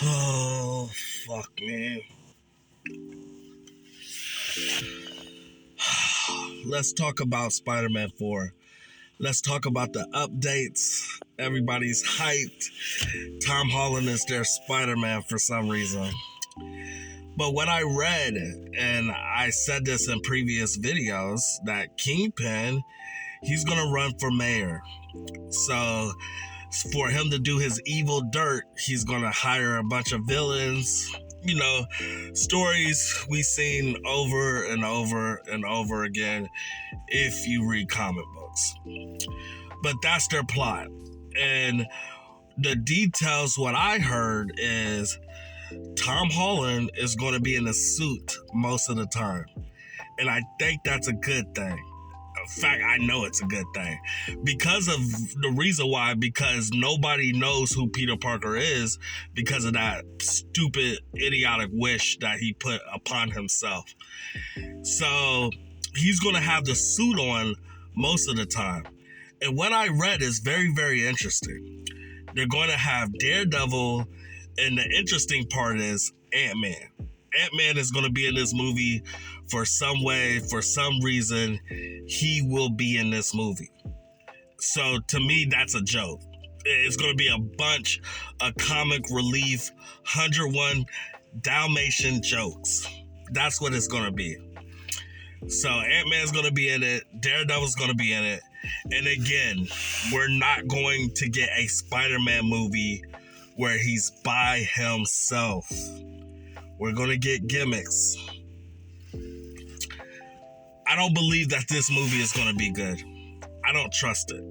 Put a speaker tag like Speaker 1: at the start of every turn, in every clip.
Speaker 1: Oh, fuck, man. Let's talk about Spider-Man 4. Let's talk about the updates. Everybody's hyped. Tom Holland is their Spider-Man for some reason. But what I read, and I said this in previous videos, that Kingpin, he's gonna run for mayor. So for him to do his evil dirt, he's gonna hire a bunch of villains. You know, stories we've seen over and over and over again if you read comic books. But that's their plot. And the details, what I heard is Tom Holland is going to be in a suit most of the time. And I think that's a good thing. In fact, I know it's a good thing. Because of the reason why, because nobody knows who Peter Parker is because of that stupid, idiotic wish that he put upon himself. So he's going to have the suit on most of the time. And what I read is very, very interesting. They're going to have Daredevil, and the interesting part is Ant-Man. Ant-Man is going to be in this movie for some way, for some reason, he will be in this movie. So to me, that's a joke. It's going to be a bunch of comic relief, 101 Dalmatian jokes. That's what it's going to be. So Ant-Man's going to be in it. Daredevil's going to be in it. And again, we're not going to get a Spider-Man movie where he's by himself. We're going to get gimmicks. I don't believe that this movie is going to be good. I don't trust it.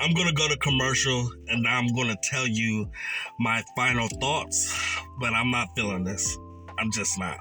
Speaker 1: I'm going to go to commercial and I'm going to tell you my final thoughts, but I'm not feeling this. I'm just not.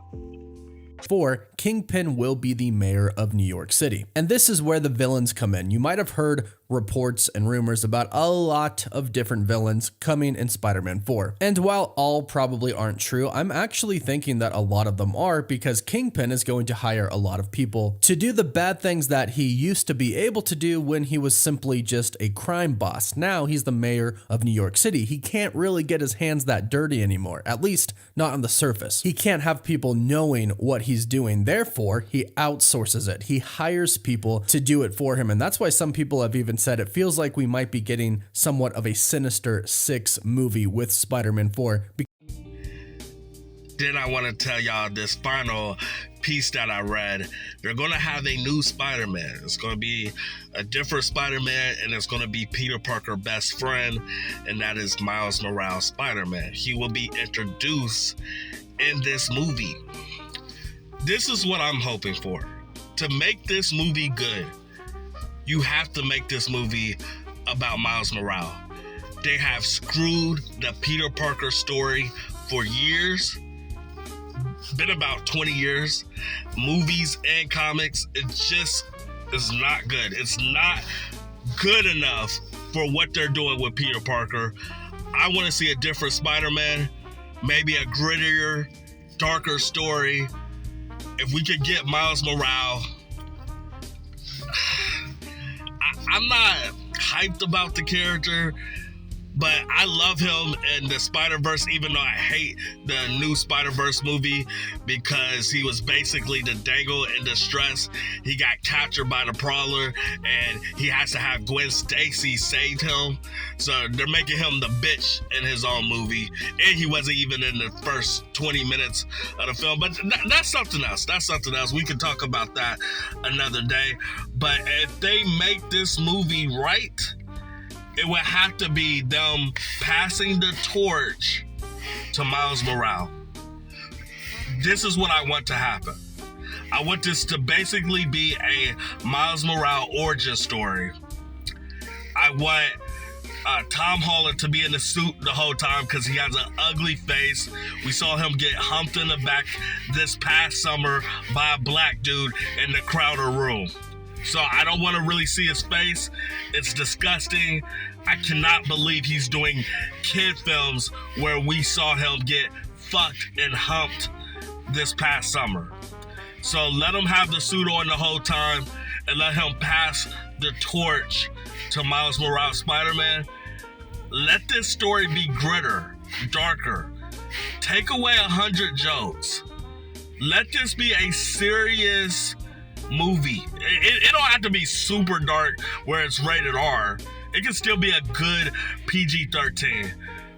Speaker 2: 4, Kingpin will be the mayor of New York City. And this is where the villains come in. You might have heard reports and rumors about a lot of different villains coming in Spider-Man 4. And while all probably aren't true, I'm actually thinking that a lot of them are, because Kingpin is going to hire a lot of people to do the bad things that he used to be able to do when he was simply just a crime boss. Now he's the mayor of New York City. He can't really get his hands that dirty anymore, at least not on the surface. He can't have people knowing what he's doing. Therefore, he outsources it. He hires people to do it for him. And that's why some people have even said it feels like we might be getting somewhat of a Sinister Six movie with Spider-Man 4.
Speaker 1: Then I want to tell y'all this final piece that I read. They're going to have a new Spider-Man. It's going to be a different Spider-Man, and it's going to be Peter Parker's best friend, and that is Miles Morales' Spider-Man. He will be introduced in this movie. This is what I'm hoping for. To make this movie good, you have to make this movie about Miles Morales. They have screwed the Peter Parker story for years. Been about 20 years. Movies and comics, it just is not good. It's not good enough for what they're doing with Peter Parker. I want to see a different Spider-Man, maybe a grittier, darker story. If we could get Miles Morales, I'm not hyped about the character, but I love him in the Spider-Verse, even though I hate the new Spider-Verse movie because he was basically the Dangle in distress. He got captured by the Prowler and he has to have Gwen Stacy save him. So they're making him the bitch in his own movie. And he wasn't even in the first 20 minutes of the film. But that's something else. That's something else. We can talk about that another day. But if they make this movie right, it would have to be them passing the torch to Miles Morales. This is what I want to happen. I want this to basically be a Miles Morales origin story. I want Tom Holland to be in the suit the whole time because he has an ugly face. We saw him get humped in the back this past summer by a black dude in the Crowder room. So I don't want to really see his face. It's disgusting. I cannot believe he's doing kid films where we saw him get fucked and humped this past summer. So let him have the suit on the whole time and let him pass the torch to Miles Morales Spider-Man. Let this story be gritter, darker. take away 100 jokes. Let this be a serious movie. It don't have to be super dark where it's rated R. It can still be a good PG-13.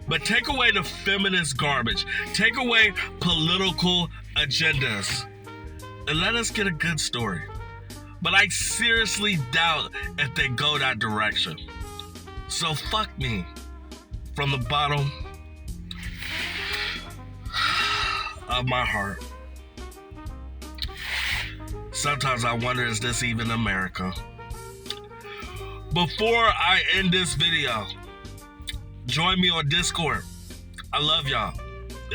Speaker 1: But take away the feminist garbage. Take away political agendas. And let us get a good story. But I seriously doubt if they go that direction. So fuck me. From the bottom of my heart. Sometimes I wonder, is this even America? Before I end this video, join me on Discord. I love y'all.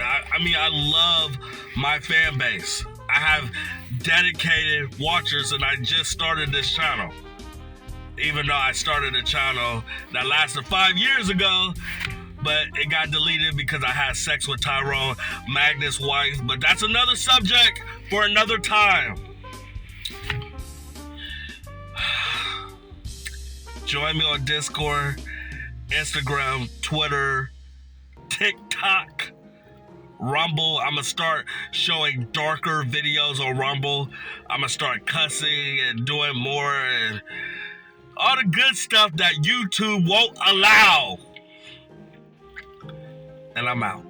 Speaker 1: I love my fan base. I have dedicated watchers, and I just started this channel. Even though I started a channel that lasted 5 years ago, but it got deleted because I had sex with Tyrone, Magnus' wife. But that's another subject for another time. Join me on Discord, Instagram, Twitter, TikTok, Rumble. I'm going to start showing darker videos on Rumble. I'm going to start cussing and doing more and all the good stuff that YouTube won't allow. And I'm out.